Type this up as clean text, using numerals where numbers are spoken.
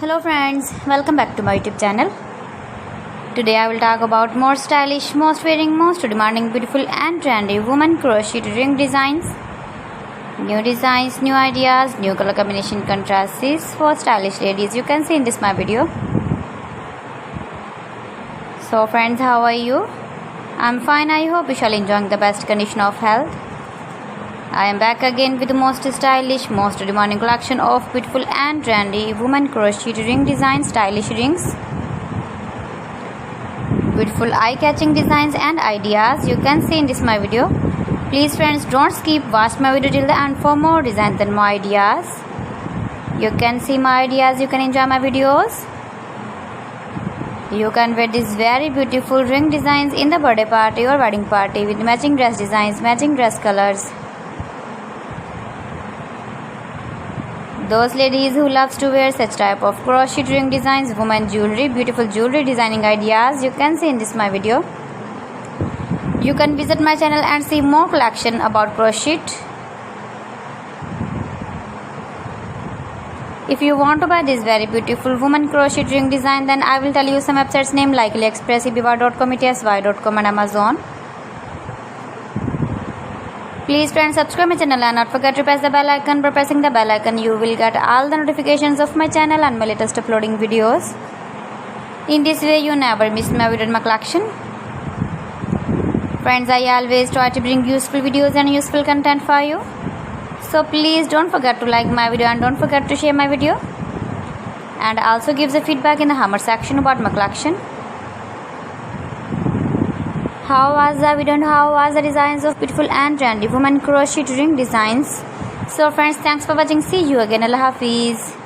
Hello friends, welcome back to my YouTube channel. Today I will talk about more stylish, most wearing, most demanding, beautiful and trendy women crocheted ring designs. New designs, new ideas, new color combination contrasts for stylish ladies. You can see in this my video. So friends, how are you? I'm fine. I hope you shall enjoying the best condition of health. I am back again with the most stylish, most demanding collection of beautiful and trendy women crocheted ring designs, stylish rings. Beautiful eye-catching designs and ideas you can see in this my video. Please friends, don't skip, watch my video till the end for more designs and more ideas. You can see my ideas, you can enjoy my videos. You can wear these very beautiful ring designs in the birthday party or wedding party with matching dress designs, matching dress colors. Those ladies who loves to wear such type of crochet ring designs, women jewelry, beautiful jewelry designing ideas you can see in this my video. You can visit my channel and see more collection about crochet. If you want to buy this very beautiful woman crochet ring design, then I will tell you some websites name like AliExpress, eBay.com, etsy.com and Amazon. Please friends, subscribe my channel and not forget to press the bell icon. By pressing the bell icon, you will get all the notifications of my channel and my latest uploading videos. In this way, you never miss my video and my collection. Friends, I always try to bring useful videos and useful content for you. So please don't forget to like my video and don't forget to share my video. And also give the feedback in the comment section about my collection. How was the video and how was the designs of beautiful and trendy women crochet ring designs? So friends, thanks for watching. See you again. Allah Hafiz.